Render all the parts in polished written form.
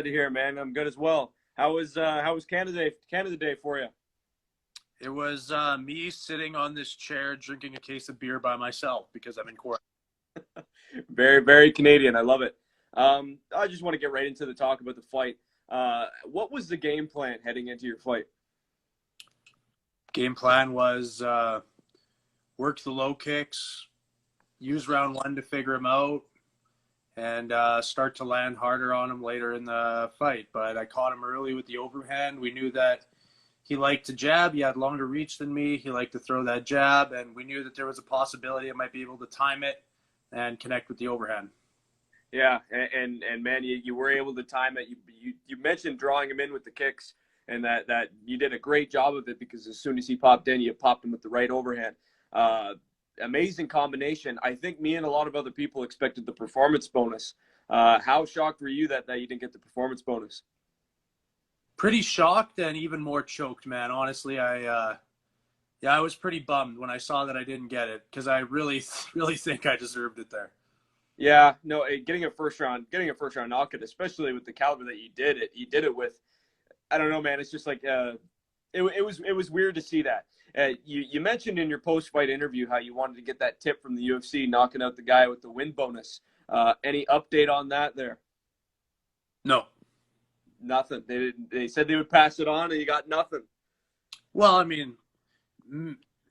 Glad to hear it, man. I'm good as well. How was Canada Day for you? It was me sitting on this chair drinking a case of beer by myself because I'm in quarantine. Very, very Canadian. I love it. I just want to get right into the talk about the fight. What was the game plan heading into your fight? Game plan was work the low kicks, use round one to figure them out, and start to land harder on him later in the fight. But I caught him early with the overhand. We knew that he liked to jab. He had longer reach than me. He liked to throw that jab, and we knew that there was a possibility I might be able to time it and connect with the overhand. Yeah, and man, you were able to time it. You mentioned drawing him in with the kicks, and that you did a great job of it because as soon as he popped in, you popped him with the right overhand. Amazing combination. I think me and a lot of other people expected the performance bonus. How shocked were you that you didn't get the performance bonus? Pretty shocked and even more choked, man. Honestly, I was pretty bummed when I saw that I didn't get it because I really, really think I deserved it there. Yeah, no, getting a first round knockout, especially with the caliber that you did it with. I don't know, man. It's just like it was weird to see that. You mentioned in your post-fight interview how you wanted to get that tip from the UFC, knocking out the guy with the win bonus. Any update on that there? No. Nothing. They said they would pass it on, and you got nothing. Well, I mean,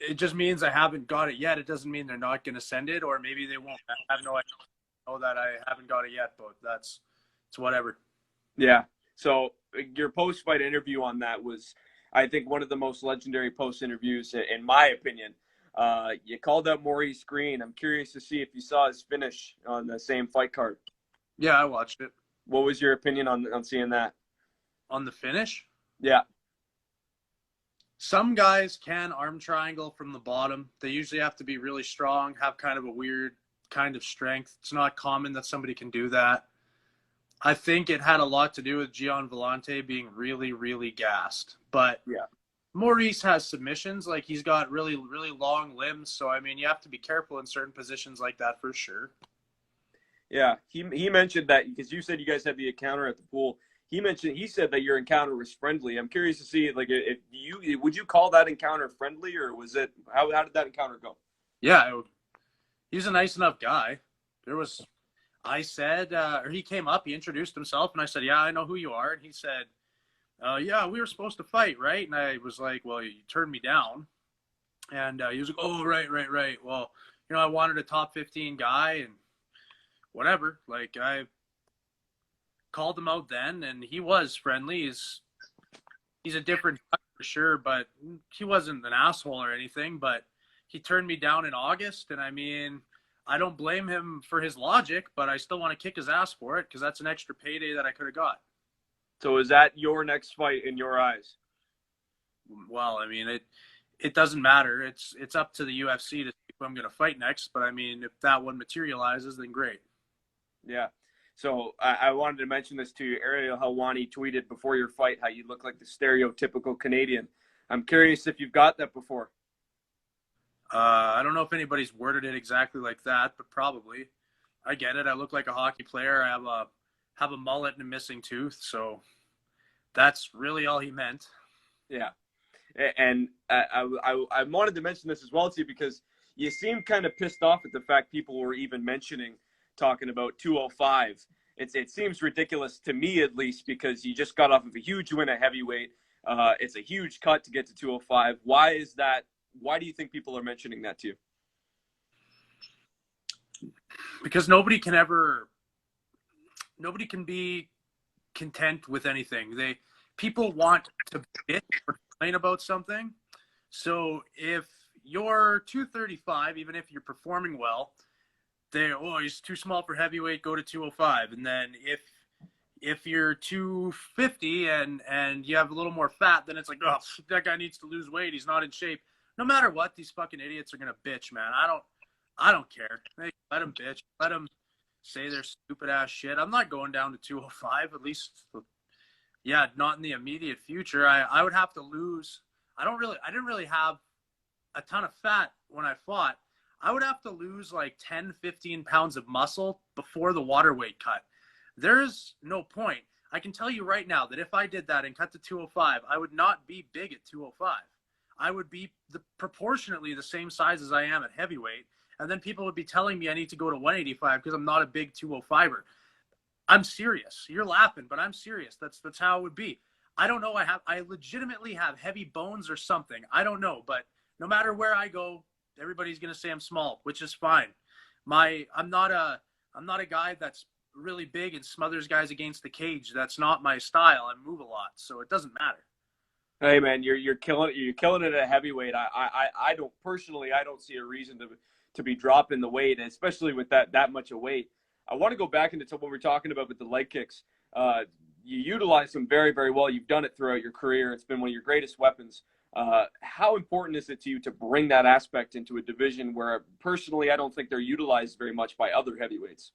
it just means I haven't got it yet. It doesn't mean they're not going to send it, or maybe they won't. I have no idea. I know that I haven't got it yet, but it's whatever. Yeah. So your post-fight interview on that was, I think, one of the most legendary post interviews, in my opinion. You called out Maurice Green. I'm curious to see if you saw his finish on the same fight card. Yeah, I watched it. What was your opinion on seeing that? On the finish? Yeah. Some guys can arm triangle from the bottom. They usually have to be really strong, have kind of a weird kind of strength. It's not common that somebody can do that. I think it had a lot to do with Gian Vellante being really, really gassed. But yeah, Maurice has submissions. Like, he's got really, really long limbs. So, I mean, you have to be careful in certain positions like that for sure. Yeah, he mentioned that because you said you guys had the encounter at the pool. He said that your encounter was friendly. I'm curious to see, like, would you call that encounter friendly, or was it how did that encounter go? Yeah, he's a nice enough guy. I said, or he came up, he introduced himself, and I said, yeah, I know who you are. And he said, yeah, we were supposed to fight, right? And I was like, well, you turned me down. And he was like, oh, right. Well, I wanted a top 15 guy and whatever. Like, I called him out then, and he was friendly. He's a different guy for sure, but he wasn't an asshole or anything. But he turned me down in August, and I mean, I don't blame him for his logic, but I still want to kick his ass for it because that's an extra payday that I could have got. So is that your next fight in your eyes? Well, I mean, it doesn't matter. It's up to the UFC to see who I'm going to fight next. But I mean, if that one materializes, then great. Yeah. So I wanted to mention this to you. Ariel Helwani tweeted before your fight how you look like the stereotypical Canadian. I'm curious if you've got that before. I don't know if anybody's worded it exactly like that, but probably. I get it. I look like a hockey player. I have a mullet and a missing tooth, so that's really all he meant. Yeah. And I wanted to mention this as well to you because you seemed kind of pissed off at the fact people were even talking about 205. It seems ridiculous to me, at least, because you just got off of a huge win at heavyweight. It's a huge cut to get to 205. Why is that? Why do you think people are mentioning that to you? Because nobody can be content with anything. People want to bitch or complain about something. So if you're 235, even if you're performing well, he's too small for heavyweight, go to 205. And then if you're 250 and you have a little more fat, then it's like, oh, that guy needs to lose weight. He's not in shape. No matter what, these fucking idiots are going to bitch, man. I don't care. Hey, let them bitch. Let them say their stupid ass shit. I'm not going down to 205, at least. Yeah, not in the immediate future. I would have to lose. I didn't really have a ton of fat when I fought. I would have to lose like 10, 15 pounds of muscle before the water weight cut. There's no point. I can tell you right now that if I did that and cut to 205, I would not be big at 205. I would be proportionately the same size as I am at heavyweight. And then people would be telling me I need to go to 185 because I'm not a big 205er. I'm serious. You're laughing, but I'm serious. That's how it would be. I don't know. I legitimately have heavy bones or something. I don't know, but no matter where I go, everybody's gonna say I'm small, which is fine. I'm not a guy that's really big and smothers guys against the cage. That's not my style. I move a lot, so it doesn't matter. Hey man, you're killing it. You're killing it at heavyweight. I don't personally. I don't see a reason to be dropping the weight, especially with that much of weight. I want to go back into what we're talking about with the leg kicks. You utilize them very, very well. You've done it throughout your career. It's been one of your greatest weapons. How important is it to you to bring that aspect into a division where, personally, I don't think they're utilized very much by other heavyweights?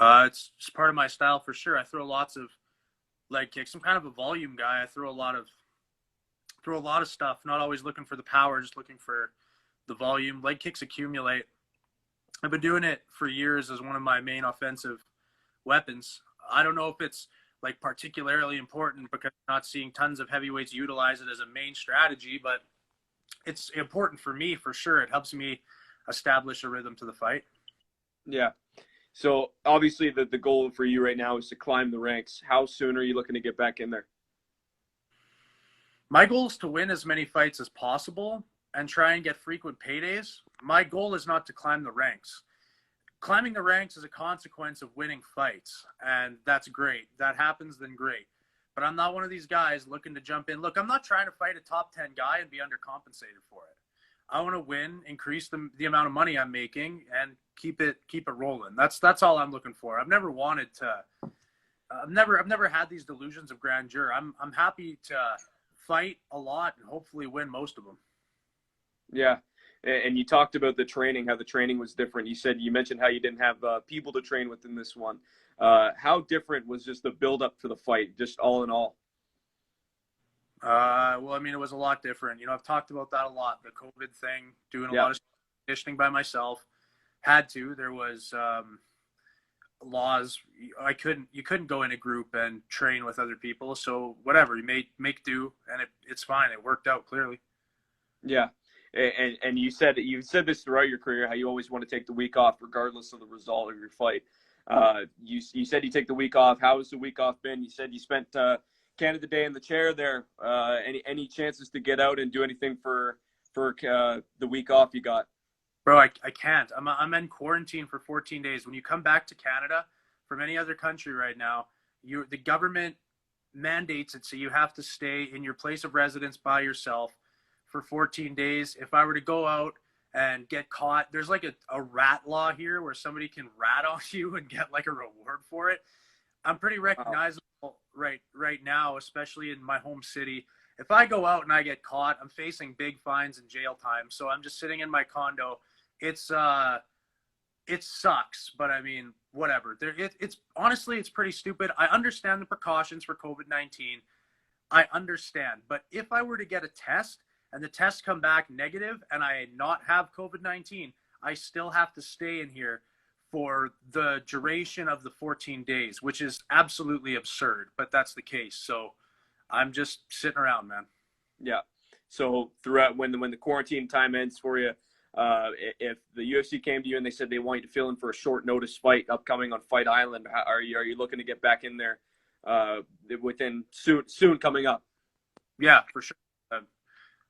It's just part of my style for sure. I throw lots of leg kicks. I'm kind of a volume guy. I throw a lot of stuff. Not always looking for the power, just looking for the volume. Leg kicks accumulate. I've been doing it for years as one of my main offensive weapons. I don't know if it's like particularly important because I'm not seeing tons of heavyweights utilize it as a main strategy, but it's important for me for sure. It helps me establish a rhythm to the fight. Yeah. So obviously the goal for you right now is to climb the ranks. How soon are you looking to get back in there? My goal is to win as many fights as possible and try and get frequent paydays. My goal is not to climb the ranks. Climbing the ranks is a consequence of winning fights, and that's great. That happens, then great. But I'm not one of these guys looking to jump in. Look, I'm not trying to fight a top 10 guy and be undercompensated for it. I want to win, increase the amount of money I'm making, and keep it rolling. That's all I'm looking for. I've never wanted to. I've never had these delusions of grandeur. I'm happy to fight a lot and hopefully win most of them. Yeah. And you talked about the training, how the training was different. You mentioned how you didn't have people to train with in this one. How different was just the build up to the fight, just all in all? Well, I mean, it was a lot different. I've talked about that a lot. The COVID thing, doing a lot of conditioning by myself. Had to. There was laws. You couldn't go in a group and train with other people. So whatever, you make do, and it's fine. It worked out clearly. Yeah. And you said this throughout your career, how you always want to take the week off regardless of the result of your fight. You said you take the week off. How has the week off been? You said you spent Canada Day in the chair there. Any chances to get out and do anything for the week off you got? Bro, I can't. I'm in quarantine for 14 days. When you come back to Canada from any other country right now, the government mandates it, so you have to stay in your place of residence by yourself for 14 days. If I were to go out and get caught, there's like a rat law here where somebody can rat on you and get like a reward for it. I'm pretty recognizable right now, especially in my home city. If I go out and I get caught, I'm facing big fines and jail time. So I'm just sitting in my condo. It sucks, but I mean, whatever. It's honestly, it's pretty stupid. I understand the precautions for COVID-19. I understand. But if I were to get a test and the tests come back negative and I not have COVID-19, I still have to stay in here for the duration of the 14 days, which is absolutely absurd, but that's the case. So I'm just sitting around, man. Yeah. So throughout when the quarantine time ends for you, if the UFC came to you and they said they want you to fill in for a short notice fight upcoming on Fight Island, are you looking to get back in there within soon coming up? Yeah, for sure.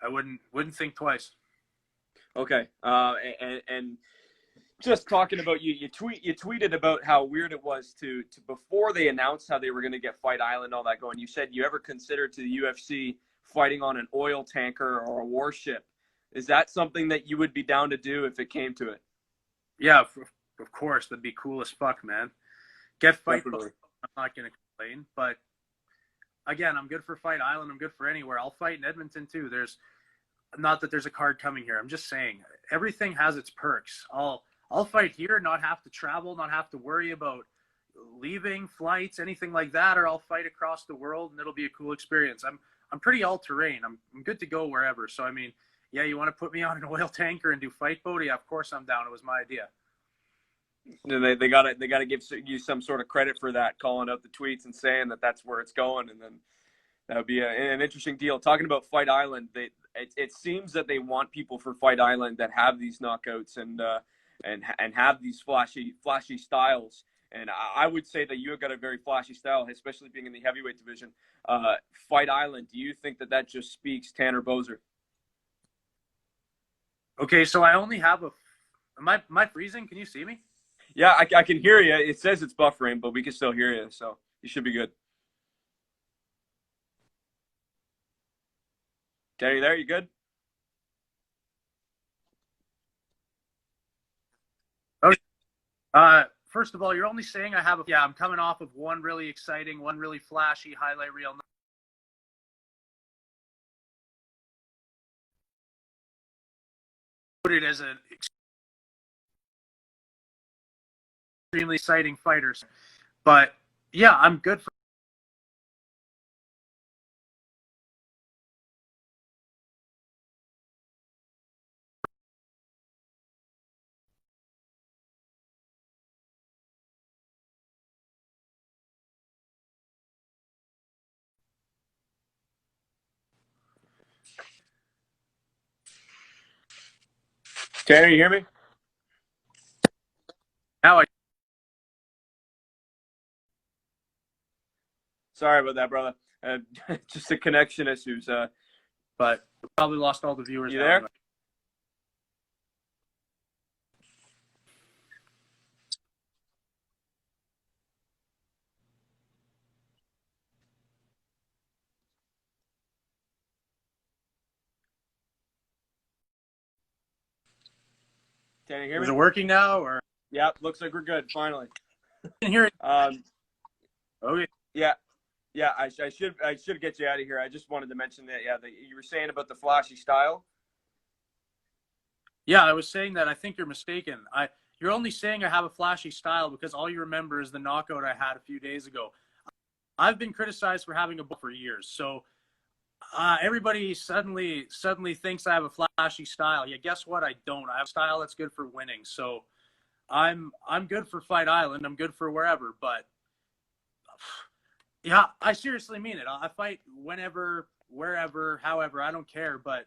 I wouldn't think twice. Okay. And just talking about you tweeted about how weird it was to before they announced how they were going to get Fight Island, all that going. You said you ever considered to the UFC fighting on an oil tanker or a warship. Is that something that you would be down to do if it came to it? Yeah, of course. That'd be cool as fuck, man. Get fight. I'm not going to complain, but again, I'm good for Fight Island. I'm good for anywhere. I'll fight in Edmonton too. Not that there's a card coming here. I'm just saying everything has its perks. I'll fight here, not have to travel, not have to worry about leaving, flights, anything like that, or I'll fight across the world and it'll be a cool experience. I'm pretty all terrain. I'm good to go wherever. So I mean, yeah, you want to put me on an oil tanker and do fight boat? Yeah, of course I'm down. It was my idea. They gotta give you some sort of credit for that, calling out the tweets and saying that that's where it's going, and then that would be an interesting deal. Talking about Fight Island, it seems that they want people for Fight Island that have these knockouts and have these flashy styles. And I would say that you have got a very flashy style, especially being in the heavyweight division. Fight Island, do you think that just speaks Tanner Boser? Okay, so I only have a. Am I freezing? Can you see me? Yeah, I can hear you. It says it's buffering, but we can still hear you, so you should be good. Tanner, you there? You good? Okay. First of all, you're only saying I have a. Yeah, I'm coming off of one really exciting, one really flashy highlight reel. It as an extremely exciting fighter, but yeah, I'm good for. Tanner, you hear me? Now I. Sorry about that, brother. Just the connection issues. But probably lost all the viewers. You there? Can you hear me? Is it working now, or? Yeah, looks like we're good. Finally. I can hear it. Okay. Yeah. I should get you out of here. I just wanted to mention that. Yeah, you were saying about the flashy style. Yeah, I was saying that I think you're mistaken. You're only saying I have a flashy style because all you remember is the knockout I had a few days ago. I've been criticized for having a book for years, so everybody suddenly thinks I have a flashy style. Yeah, guess what? I don't. I have a style that's good for winning. So I'm good for Fight Island. I'm good for wherever. But yeah, I seriously mean it. I fight whenever, wherever, however. I don't care. But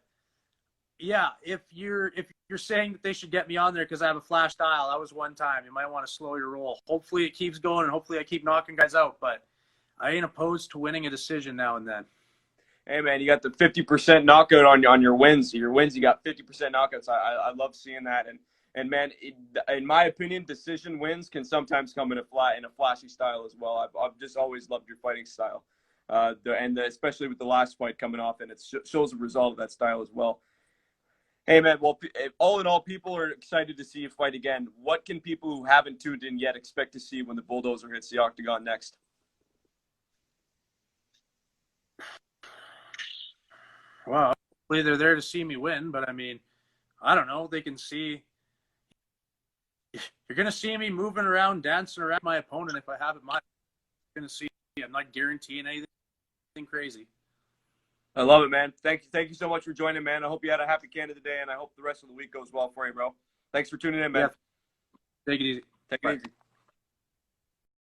yeah, if you're saying that they should get me on there because I have a flash style, that was one time. You might want to slow your roll. Hopefully it keeps going, and hopefully I keep knocking guys out. But I ain't opposed to winning a decision now and then. Hey man, you got the 50% knockout on your wins. Your wins, you got 50% knockouts. I love seeing that. And man, in my opinion, decision wins can sometimes come in a flashy style as well. I've just always loved your fighting style, especially with the last fight coming off, and it shows the result of that style as well. Hey man, well, all in all, people are excited to see you fight again. What can people who haven't tuned in yet expect to see when the Bulldozer hits the octagon next? Well, hopefully they're there to see me win, but I mean, I don't know. They can see. You're gonna see me moving around, dancing around my opponent if I have it. You're gonna see. I'm not guaranteeing anything crazy. I love it, man. Thank you so much for joining, man. I hope you had a happy Canada Day, and I hope the rest of the week goes well for you, bro. Thanks for tuning in, man. Yeah. Take it easy. Take it easy.